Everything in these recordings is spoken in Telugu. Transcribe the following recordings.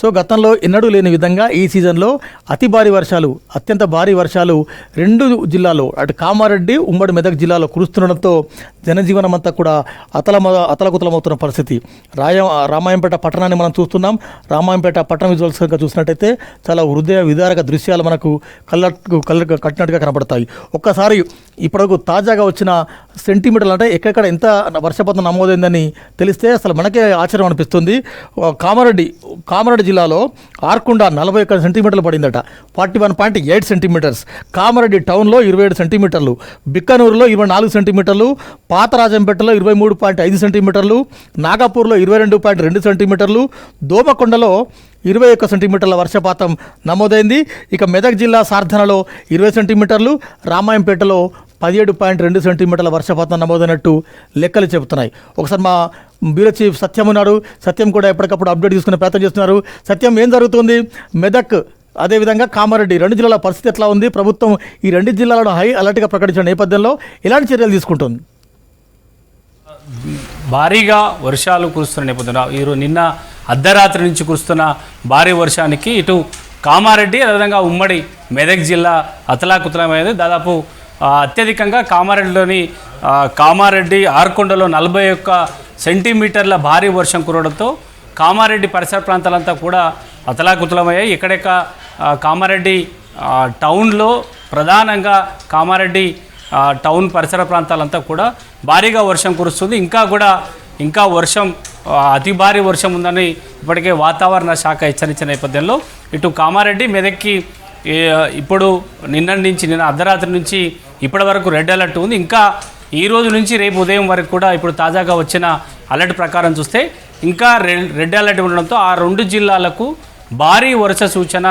సో గతంలో ఎన్నడూ లేని విధంగా ఈ సీజన్లో అత్యంత భారీ వర్షాలు రెండు జిల్లాలో అటు కామారెడ్డి ఉమ్మడి మెదక్ జిల్లాలో కురుస్తుండడంతో జనజీవనం అంతా కూడా అతలకుతలమవుతున్న పరిస్థితి. రామాయంపేట పట్టణాన్ని మనం చూస్తున్నాం. రామాయంపేట పట్టణ విజువల్స్ కనుక చూసినట్టయితే చాలా హృదయ విదారక దృశ్యాలు మనకు కళ్ళకు కట్టినట్టుగా కనబడతాయి. ఒక్కసారి ఇప్పటివరకు తాజాగా వచ్చిన సెంటీమీటర్లు అంటే ఎక్కడెక్కడ ఎంత వర్షపాతం నమోదైందని తెలిస్తే అసలు మనకే ఆశ్చర్యం అనిపిస్తుంది. కామారెడ్డి జిల్లాలో ఆర్కొండ 41 సెంటీమీటర్లు పడిందట, 41.8 సెంటీమీటర్స్. కామారెడ్డి టౌన్లో 27 సెంటీమీటర్లు, బిక్కనూరులో 24 సెంటీమీటర్లు, పాతరాజంపేటలో 23.5 సెంటీమీటర్లు, నాగపూర్లో 22.2 సెంటీమీటర్లు, దోమకొండలో 21 సెంటీమీటర్ల వర్షపాతం నమోదైంది. ఇక మెదక్ జిల్లా సార్ధనలో 20 సెంటీమీటర్లు, రామాయంపేటలో 17.2 సెంటీమీటర్ల వర్షపాతం నమోదైనట్టు లెక్కలు చెబుతున్నాయి. ఒకసారి మా బ్యూరో చీఫ్ సత్యం ఉన్నారు. సత్యం కూడా ఎప్పటికప్పుడు అప్డేట్ తీసుకునే ప్రయత్నం చేస్తున్నారు. సత్యం, ఏం జరుగుతుంది? మెదక్ అదేవిధంగా కామారెడ్డి రెండు జిల్లాల పరిస్థితి ఎట్లా ఉంది? ప్రభుత్వం ఈ రెండు జిల్లాలను హై అలర్ట్గా ప్రకటించిన నేపథ్యంలో ఎలాంటి చర్యలు తీసుకుంటుంది? భారీగా వర్షాలు కురుస్తున్న నేపథ్యంలో నిన్న అర్ధరాత్రి నుంచి కురుస్తున్న భారీ వర్షానికి ఇటు కామారెడ్డి అదేవిధంగా ఉమ్మడి మెదక్ జిల్లా అతలాకుతలమైంది. దాదాపు అత్యధికంగా కామారెడ్డి ఆర్కొండలో 41 సెంటీమీటర్ల భారీ వర్షం కురవడంతో కామారెడ్డి పరిసర ప్రాంతాలంతా కూడా అతలాకుతలమయ్యాయి. కామారెడ్డి టౌన్లో ప్రధానంగా కామారెడ్డి టౌన్ పరిసర ప్రాంతాలంతా కూడా భారీగా వర్షం కురుస్తుంది. ఇంకా వర్షం అతి భారీ వర్షం ఉందని ఇప్పటికే వాతావరణ శాఖ హెచ్చరించిన నేపథ్యంలో ఇటు కామారెడ్డి మెదక్కి నిన్న అర్ధరాత్రి నుంచి ఇప్పటి వరకు రెడ్ అలర్ట్ ఉంది. ఇంకా ఈ రోజు నుంచి రేపు ఉదయం వరకు కూడా ఇప్పుడు తాజాగా వచ్చిన అలర్ట్ ప్రకారం చూస్తే ఇంకా రెడ్ అలర్ట్ ఉండడంతో ఆ రెండు జిల్లాలకు భారీ వర్ష సూచన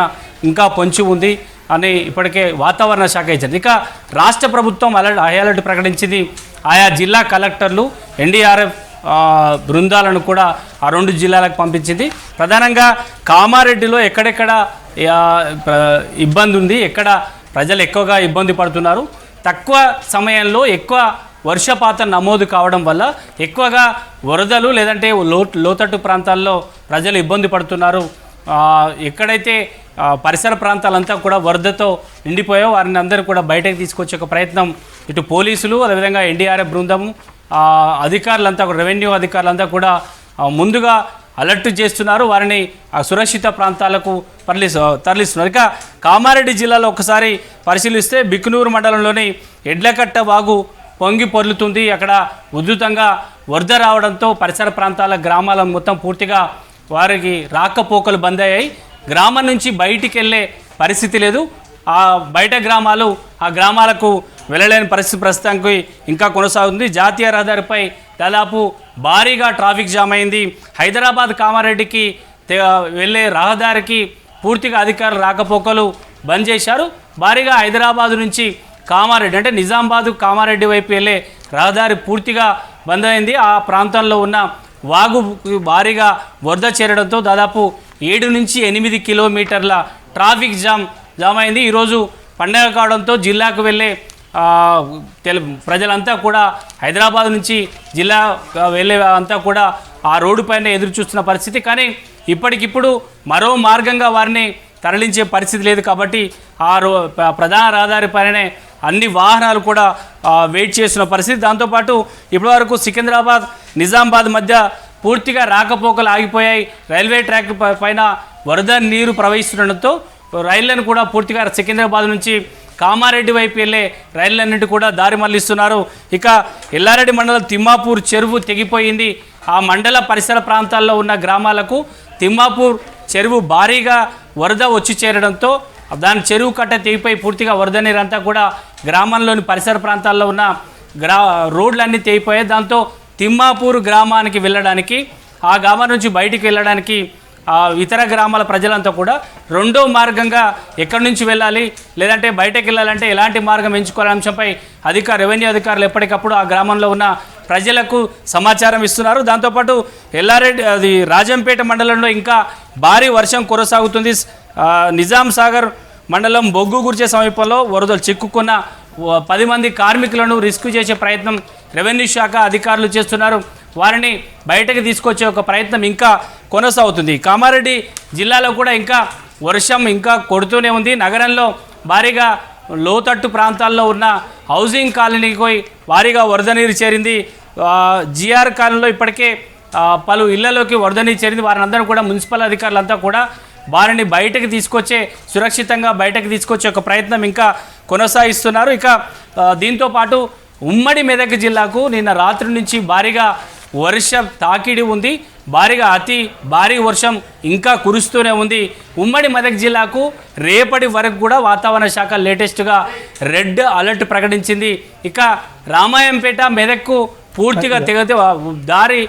ఇంకా పొంచి ఉంది అని ఇప్పటికే వాతావరణ శాఖ ఇచ్చింది. ఇక రాష్ట్ర ప్రభుత్వం హై అలర్ట్ ప్రకటించింది. ఆయా జిల్లా కలెక్టర్లు ఎన్డీఆర్ఎఫ్ బృందాలను కూడా ఆ రెండు జిల్లాలకు పంపించింది. ప్రధానంగా కామారెడ్డిలో ఎక్కడెక్కడ ఇబ్బంది ఉంది, ఎక్కడ ప్రజలు ఎక్కువగా ఇబ్బంది పడుతున్నారు, తక్కువ సమయంలో ఎక్కువ వర్షపాతం నమోదు కావడం వల్ల ఎక్కువగా వరదలు లేదంటే లోతట్టు ప్రాంతాల్లో ప్రజలు ఇబ్బంది పడుతున్నారు, ఎక్కడైతే పరిసర ప్రాంతాలంతా కూడా వరదతో నిండిపోయాయో వారిని అందరూ కూడా బయటకు తీసుకొచ్చే ఒక ప్రయత్నం ఇటు పోలీసులు అదేవిధంగా ఎన్డీఆర్ఎఫ్ బృందము అధికారులంతా రెవెన్యూ అధికారులంతా కూడా ముందుగా అలర్ట్ చేస్తున్నారు. వారిని సురక్షిత ప్రాంతాలకు తరలిస్తున్నారు. ఇక కామారెడ్డి జిల్లాలో ఒకసారి పరిశీలిస్తే బిక్కునూరు మండలంలోని ఎడ్లకట్ట వాగు పొంగి పొర్లుతుంది. అక్కడ ఉధృతంగా వరద రావడంతో పరిసర ప్రాంతాల గ్రామాల మొత్తం పూర్తిగా వారికి రాకపోకలు బంద్ అయ్యాయి. గ్రామం నుంచి బయటికి వెళ్ళే పరిస్థితి లేదు. ఆ గ్రామాలకు వెళ్ళలేని పరిస్థితి ప్రస్తుతానికి ఇంకా కొనసాగుతుంది. జాతీయ రహదారిపై దాదాపు భారీగా ట్రాఫిక్ జామ్ అయింది. హైదరాబాద్ కామారెడ్డికి వెళ్ళే రహదారికి పూర్తిగా అధికారులు రాకపోకలు బంద్ చేశారు. భారీగా హైదరాబాద్ నుంచి కామారెడ్డి అంటే నిజామాబాద్ కామారెడ్డి వైపు వెళ్ళే రహదారి పూర్తిగా బంద్ అయింది. ఆ ప్రాంతంలో ఉన్న వాగు భారీగా వరద చేరడంతో దాదాపు 7 నుంచి 8 కిలోమీటర్ల ట్రాఫిక్ జామ్ అయింది. ఈరోజు పండగ కావడంతో జిల్లాకు వెళ్ళే ప్రజలంతా కూడా హైదరాబాద్ నుంచి జిల్లా వెళ్ళే అంతా కూడా ఆ రోడ్డు పైన ఎదురు చూస్తున్న పరిస్థితి. కానీ ఇప్పటికిప్పుడు మరో మార్గంగా వారిని తరలించే పరిస్థితి లేదు కాబట్టి ప్రధాన రహదారి పైననే అన్ని వాహనాలు కూడా వెయిట్ చేస్తున్న పరిస్థితి. దాంతోపాటు ఇప్పటివరకు సికింద్రాబాద్ నిజామాబాద్ మధ్య పూర్తిగా రాకపోకలు ఆగిపోయాయి. రైల్వే ట్రాక్ పైన వరద నీరు ప్రవహిస్తుండడంతో రైళ్లను కూడా పూర్తిగా సికింద్రాబాద్ నుంచి కామారెడ్డి వైపు వెళ్ళే రైళ్లన్నింటి కూడా దారి మళ్లిస్తున్నారు. ఇక ఎల్లారెడ్డి మండలం తిమ్మాపూర్ చెరువు తెగిపోయింది. ఆ మండల పరిసర ప్రాంతాల్లో ఉన్న గ్రామాలకు తిమ్మాపూర్ చెరువు భారీగా వరద వచ్చి చేరడంతో దాని చెరువు కట్ట తెగిపోయి పూర్తిగా వరద నీరంతా కూడా గ్రామంలోని పరిసర ప్రాంతాల్లో ఉన్న రోడ్లన్నీ తెగిపోయాయి. దాంతో తిమ్మాపూర్ గ్రామానికి వెళ్ళడానికి ఆ గ్రామం నుంచి బయటికి వెళ్ళడానికి ఇతర గ్రామాల ప్రజలంతా కూడా రెండో మార్గంగా ఎక్కడి నుంచి వెళ్ళాలి లేదంటే బయటకు వెళ్ళాలంటే ఎలాంటి మార్గం ఎంచుకోవాలనే అంశంపై రెవెన్యూ అధికారులు ఎప్పటికప్పుడు ఆ గ్రామంలో ఉన్న ప్రజలకు సమాచారం ఇస్తున్నారు. దాంతోపాటు రాజంపేట మండలంలో ఇంకా భారీ వర్షం కొనసాగుతుంది. నిజాం సాగర్ మండలం బొగ్గుగుర్చే సమీపంలో వరదలు చిక్కుకున్న 10 మంది కార్మికులను రెస్క్యూ చేసే ప్రయత్నం రెవెన్యూ శాఖ అధికారులు చేస్తున్నారు. వారిని బయటకు తీసుకొచ్చే ఒక ప్రయత్నం ఇంకా కొనసాగుతుంది. కామారెడ్డి జిల్లాలో కూడా ఇంకా వర్షం ఇంకా కొడుతూనే ఉంది. నగరంలో భారీగా లోతట్టు ప్రాంతాల్లో ఉన్న హౌసింగ్ కాలనీకి పోయి భారీగా వరద నీరు చేరింది. జిఆర్ కాలనీలో ఇప్పటికే పలు ఇళ్లలోకి వరద నీరు చేరింది. వారిని అందరూ కూడా మున్సిపల్ అధికారులంతా కూడా వారిని బయటకు తీసుకొచ్చే సురక్షితంగా బయటకు తీసుకొచ్చే ఒక ప్రయత్నం ఇంకా కొనసాగిస్తున్నారు. ఇక దీంతో పాటు ఉమ్మడి మెదక్ జిల్లాకు నిన్న రాత్రి నుంచి భారీగా వర్షం తాకిడి ఉంది. భారీగా అతి భారీ వర్షం ఇంకా కురుస్తూనే ఉంది. ఉమ్మడి మెదక్ జిల్లాకు రేపటి వరకు కూడా వాతావరణ శాఖ లేటెస్ట్గా రెడ్ అలర్ట్ ప్రకటించింది. ఇక రామాయంపేట మెదక్కు పూర్తిగా తెగతే దారి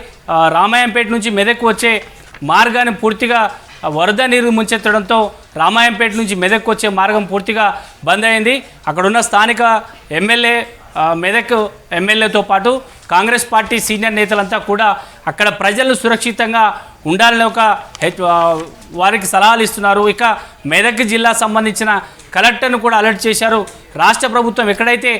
రామాయంపేట నుంచి మెదక్కు వచ్చే మార్గాన్ని పూర్తిగా వరద నీరు ముంచెత్తడంతో రామాయంపేట నుంచి మెదక్కు వచ్చే మార్గం పూర్తిగా బంద్ అయింది. అక్కడున్న స్థానిక ఎమ్మెల్యే మెదక్ ఎమ్మెల్యేతో పాటు కాంగ్రెస్ పార్టీ సీనియర్ నేతలంతా కూడా అక్కడ ప్రజలను సురక్షితంగా ఉండాలని ఒక వారికి సలహాలు ఇస్తున్నారు. ఇక మెదక్ జిల్లా సంబంధించిన కలెక్టర్ను కూడా అలర్ట్ చేశారు. రాష్ట్ర ప్రభుత్వం ఎక్కడైతే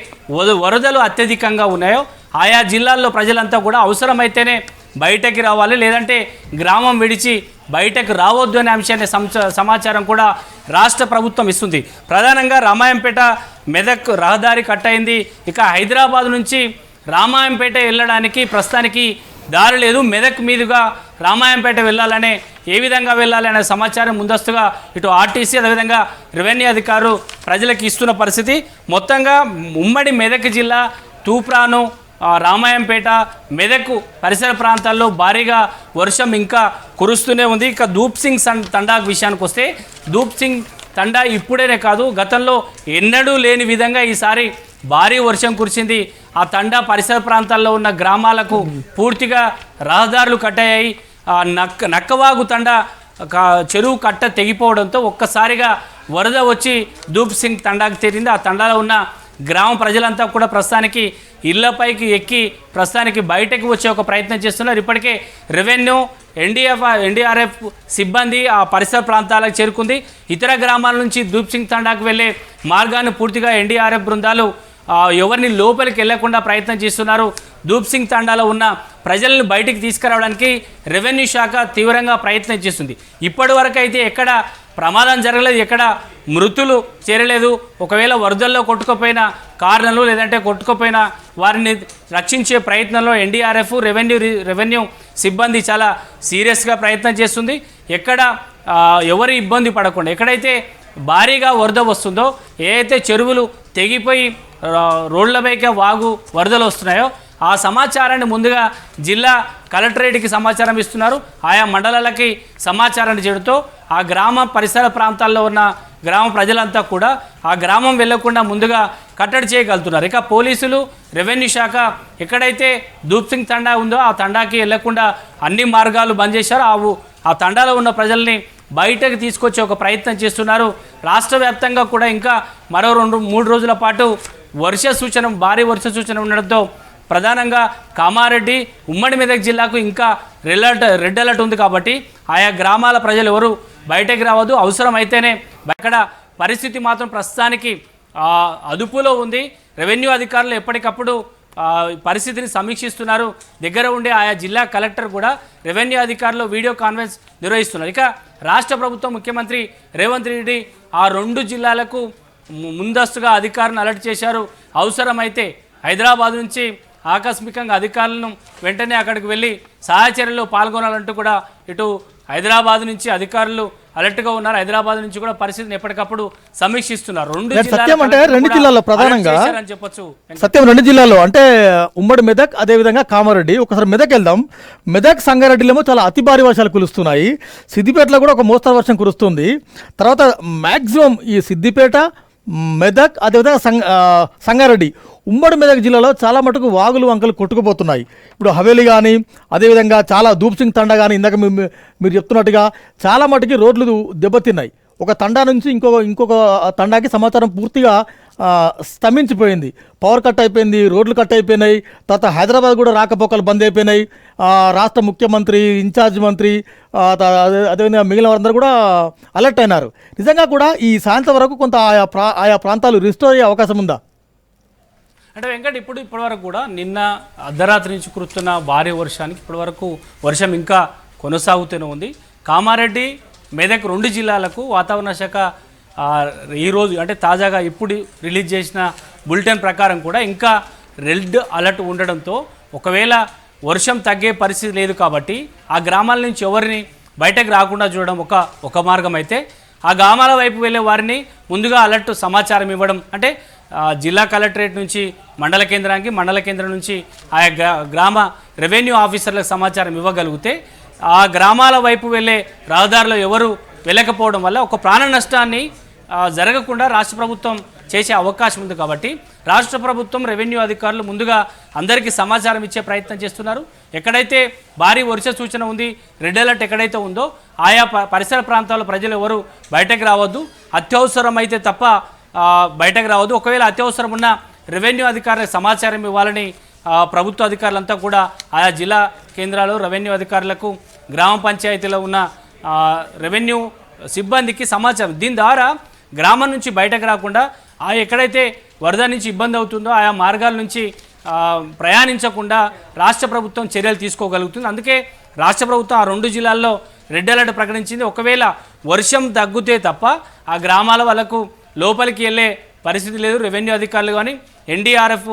వరదలు అత్యధికంగా ఉన్నాయో ఆయా జిల్లాల్లో ప్రజలంతా కూడా అవసరమైతేనే బయటకి రావాలి, లేదంటే గ్రామం విడిచి బయటకు రావద్దు అనే అంశాన్ని సమాచారం కూడా రాష్ట్ర ప్రభుత్వం ఇస్తుంది. ప్రధానంగా రామాయంపేట మెదక్ రహదారి కట్ అయింది. ఇక హైదరాబాద్ నుంచి రామాయంపేట వెళ్ళడానికి ప్రస్తుతానికి దారి లేదు. మెదక్ మీదుగా రామాయంపేట వెళ్ళాలనే ఏ విధంగా వెళ్ళాలి అనే సమాచారం ముందస్తుగా ఇటు ఆర్టీసీ అదేవిధంగా రెవెన్యూ అధికారులు ప్రజలకు ఇస్తున్న పరిస్థితి. మొత్తంగా ఉమ్మడి మెదక్ జిల్లా తూప్రాను రామాయంపేట మెదక్ పరిసర ప్రాంతాల్లో భారీగా వర్షం ఇంకా కురుస్తూనే ఉంది. ఇక ధూప్ సింగ్ తండా విషయానికి వస్తే ధూప్ సింగ్ తండా ఇప్పుడేనే కాదు గతంలో ఎన్నడూ లేని విధంగా ఈసారి భారీ వర్షం కురిసింది. ఆ తండా పరిసర ప్రాంతాల్లో ఉన్న గ్రామాలకు పూర్తిగా రహదారులు కట్టయ్యాయి. నక్కవాగు తండా చెరువు కట్ట తెగిపోవడంతో ఒక్కసారిగా వరద వచ్చి ధూప్ సింగ్ తండాకు చేరింది. ఆ తండాలో ఉన్న గ్రామ ప్రజలంతా కూడా ప్రస్తుతానికి ఇళ్లపైకి ఎక్కి ప్రస్తుతానికి బయటకు వచ్చే ఒక ప్రయత్నం చేస్తున్నారు. ఇప్పటికే రెవెన్యూ ఎన్డీఆర్ఎఫ్ సిబ్బంది ఆ పరిసర ప్రాంతాలకు చేరుకుంది. ఇతర గ్రామాల నుంచి ధూప్ సింగ్ తండాకు వెళ్ళే మార్గాన్ని పూర్తిగా ఎన్డీఆర్ఎఫ్ బృందాలు ఎవరిని లోపలికి వెళ్లకుండా ప్రయత్నం చేస్తున్నారు. ధూప్ సింగ్ తండాలో ఉన్న ప్రజలను బయటికి తీసుకురావడానికి రెవెన్యూ శాఖ తీవ్రంగా ప్రయత్నం చేస్తుంది. ఇప్పటి వరకు అయితే ఎక్కడ ప్రమాదం జరగలేదు, ఎక్కడ మృతులు చేరలేదు. ఒకవేళ వరదల్లో కొట్టుకుపోయిన కారణాలు లేదంటే కొట్టుకుపోయిన వారిని రక్షించే ప్రయత్నంలో ఎన్డీఆర్ఎఫ్ రెవెన్యూ సిబ్బంది చాలా సీరియస్గా ప్రయత్నం చేస్తుంది. ఎక్కడ ఎవరి ఇబ్బంది పడకుండా ఎక్కడైతే భారీగా వరద వస్తుందో ఏదైతే చెరువులు తెగిపోయి రోడ్లపైకి వాగు వరదలు వస్తున్నాయో ఆ సమాచారాన్ని ముందుగా జిల్లా కలెక్టరేట్కి సమాచారం ఇస్తున్నారు. ఆయా మండలాలకి సమాచారాన్ని చేయడంతో ఆ గ్రామ పరిసర ప్రాంతాల్లో ఉన్న గ్రామ ప్రజలంతా కూడా ఆ గ్రామం వెళ్లకుండా ముందుగా కట్టడి చేయగలుగుతున్నారు. ఇక పోలీసులు రెవెన్యూ శాఖ ఎక్కడైతే ధూప్ సింగ్ తండా ఉందో ఆ తండాకి వెళ్లకుండా అన్ని మార్గాలు బంద్ చేశారు. ఆ తండాలో ఉన్న ప్రజల్ని బయటకు తీసుకొచ్చే ఒక ప్రయత్నం చేస్తున్నారు. రాష్ట్ర వ్యాప్తంగా కూడా ఇంకా మరో 2-3 రోజుల పాటు భారీ వర్ష సూచన ఉండడంతో ప్రధానంగా కామారెడ్డి ఉమ్మడి మెదక్ జిల్లాకు ఇంకా రెడ్ అలర్ట్ ఉంది. కాబట్టి ఆయా గ్రామాల ప్రజలు ఎవరు బయటకు రావద్దు, అవసరమైతేనే అక్కడ పరిస్థితి మాత్రం ప్రస్తుతానికి అదుపులో ఉంది. రెవెన్యూ అధికారులు ఎప్పటికప్పుడు పరిస్థితిని సమీక్షిస్తున్నారు. దగ్గర ఉండే ఆయా జిల్లా కలెక్టర్ కూడా రెవెన్యూ అధికారులు వీడియో కాన్ఫరెన్స్ నిర్వహిస్తున్నారు. ఇక రాష్ట్ర ప్రభుత్వం ముఖ్యమంత్రి రేవంత్ రెడ్డి ఆ 2 జిల్లాలకు ముందస్తుగా అధికారులను అలర్ట్ చేశారు. అవసరమైతే హైదరాబాద్ నుంచి ఆకస్మికంగా అధికారులను వెంటనే అక్కడికి వెళ్ళి సహాయ చర్యల్లో పాల్గొనాలంటూ కూడా ఇటు హైదరాబాద్ నుంచి అధికారులు అలర్ట్గా ఉన్నారు. హైదరాబాద్ నుంచి కూడా పరిస్థితిని ఎప్పటికప్పుడు సమీక్షిస్తున్నారు. సత్యం అంటే 2 జిల్లాల్లో ప్రధానంగా చెప్పొచ్చు. సత్యం 2 జిల్లాల్లో అంటే ఉమ్మడి మెదక్ అదేవిధంగా కామారెడ్డి. ఒకసారి మెదక్ వెళ్దాం. మెదక్ సంగారెడ్డిలో చాలా అతి భారీ వర్షాలు కురుస్తున్నాయి. సిద్దిపేటలో కూడా ఒక మోస్తరు వర్షం కురుస్తుంది. తర్వాత మ్యాక్సిమం ఈ సిద్దిపేట మెదక్ అదేవిధంగా సంగారెడ్డి ఉమ్మడి మెదక్ జిల్లాలో చాలా మటుకు వాగులు వంకలు కొట్టుకుపోతున్నాయి. ఇప్పుడు హవేలీ కానీ అదేవిధంగా చాలా ధూప్ సింగ్ తండా కానీ ఇందాక మీరు చెప్తున్నట్టుగా చాలా మటుకి రోడ్లు దెబ్బతిన్నాయి. ఒక తండా నుంచి ఇంకొక తండాకి సమాచారం పూర్తిగా స్తంభించిపోయింది. పవర్ కట్ అయిపోయింది, రోడ్లు కట్ అయిపోయినాయి. తర్వాత హైదరాబాద్ కూడా రాకపోకలు బంద్ అయిపోయినాయి. రాష్ట్ర ముఖ్యమంత్రి, ఇన్ఛార్జ్ మంత్రి అదేవిధంగా మిగిలిన వారందరూ కూడా అలర్ట్ అయినారు. నిజంగా కూడా ఈ సాయంత్రం వరకు కొంత ఆయా ప్రాంతాలు రిస్టోర్ అయ్యే అవకాశం ఉందా? అంటే వెంకట్ ఇప్పటివరకు కూడా నిన్న అర్ధరాత్రి నుంచి కురుస్తున్న భారీ వర్షానికి ఇప్పటివరకు వర్షం ఇంకా కొనసాగుతూనే ఉంది. కామారెడ్డి, మెదక్ 2 జిల్లాలకు వాతావరణ శాఖ ఈరోజు అంటే తాజాగా ఇప్పుడు రిలీజ్ చేసిన బులెటిన్ ప్రకారం కూడా ఇంకా రెడ్ అలర్ట్ ఉండడంతో ఒకవేళ వర్షం తగ్గే పరిస్థితి లేదు కాబట్టి ఆ గ్రామాల నుంచి ఎవరిని బయటకు రాకుండా చూడడం ఒక మార్గం అయితే, ఆ గ్రామాల వైపు వెళ్ళే వారిని ముందుగా అలర్ట్ సమాచారం ఇవ్వడం అంటే జిల్లా కలెక్టరేట్ నుంచి మండల కేంద్రానికి, మండల కేంద్రం నుంచి ఆయా గ్రామ రెవెన్యూ ఆఫీసర్లకు సమాచారం ఇవ్వగలిగితే ఆ గ్రామాల వైపు వెళ్ళే రహదారులు ఎవరు వెళ్ళకపోవడం వల్ల ఒక ప్రాణ నష్టాన్ని జరగకుండా రాష్ట్ర ప్రభుత్వం చేసే అవకాశం ఉంది. కాబట్టి రాష్ట్ర ప్రభుత్వం, రెవెన్యూ అధికారులు ముందుగా అందరికీ సమాచారం ఇచ్చే ప్రయత్నం చేస్తున్నారు. ఎక్కడైతే భారీ వర్ష సూచన ఉంది, రెడ్ అలర్ట్ ఎక్కడైతే ఉందో ఆయా పరిసర ప్రాంతాల్లో ప్రజలు ఎవరు బయటకు రావద్దు, అత్యవసరం అయితే తప్ప బయటకు రావద్దు. ఒకవేళ అత్యవసరం ఉన్న రెవెన్యూ అధికారులకు సమాచారం ఇవ్వాలని ప్రభుత్వ అధికారులంతా కూడా ఆయా జిల్లా కేంద్రాలు రెవెన్యూ అధికారులకు, గ్రామ పంచాయతీలో ఉన్న రెవెన్యూ సిబ్బందికి సమాచారం, దీని ద్వారా గ్రామం నుంచి బయటకు రాకుండా ఎక్కడైతే వరద నుంచి ఇబ్బంది అవుతుందో ఆయా మార్గాల నుంచి ప్రయాణించకుండా రాష్ట్ర ప్రభుత్వం చర్యలు తీసుకోగలుగుతుంది. అందుకే రాష్ట్ర ప్రభుత్వం ఆ 2 జిల్లాల్లో రెడ్ అలర్ట్ ప్రకటించింది. ఒకవేళ వర్షం తగ్గితే తప్ప ఆ గ్రామాల వాళ్ళకు లోపలికి వెళ్ళే పరిస్థితి లేదు. రెవెన్యూ అధికారులు కానీ ఎన్డీఆర్ఎఫ్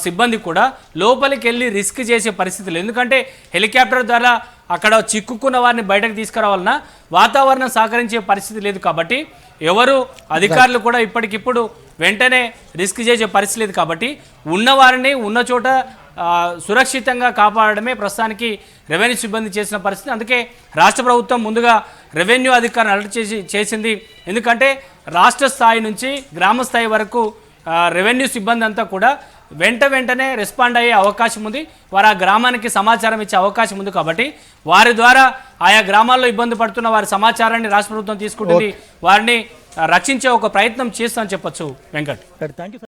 సిబ్బంది కూడా లోపలికి వెళ్ళి రిస్క్ చేసే పరిస్థితి లేదు. ఎందుకంటే హెలికాప్టర్ ద్వారా అక్కడ చిక్కుకున్న వారిని బయటకు తీసుకురావాలన్నా వాతావరణం సహకరించే పరిస్థితి లేదు. కాబట్టి ఎవరు అధికారులు కూడా ఇప్పటికిప్పుడు వెంటనే రిస్క్ చేసే పరిస్థితి లేదు. కాబట్టి ఉన్నవారిని ఉన్న చోట సురక్షితంగా కాపాడడమే ప్రస్తుతానికి రెవెన్యూ సిబ్బంది చేసిన పరిస్థితి. అందుకే రాష్ట్ర ప్రభుత్వం ముందుగా రెవెన్యూ అధికారులను అలర్ట్ చేసింది. ఎందుకంటే రాష్ట్ర స్థాయి నుంచి గ్రామ స్థాయి వరకు రెవెన్యూ సిబ్బంది అంతా కూడా వెంటనే రెస్పాండ్ అయ్యే అవకాశం ఉంది. వారు ఆ గ్రామానికి సమాచారం ఇచ్చే అవకాశం ఉంది. కాబట్టి వారి ద్వారా ఆయా గ్రామాల్లో ఇబ్బంది పడుతున్న వారి సమాచారాన్ని రాష్ట్ర ప్రభుత్వం తీసుకుంటుంది, వారిని రక్షించే ఒక ప్రయత్నం చేస్తామని చెప్పొచ్చు వెంకట్. Thank you.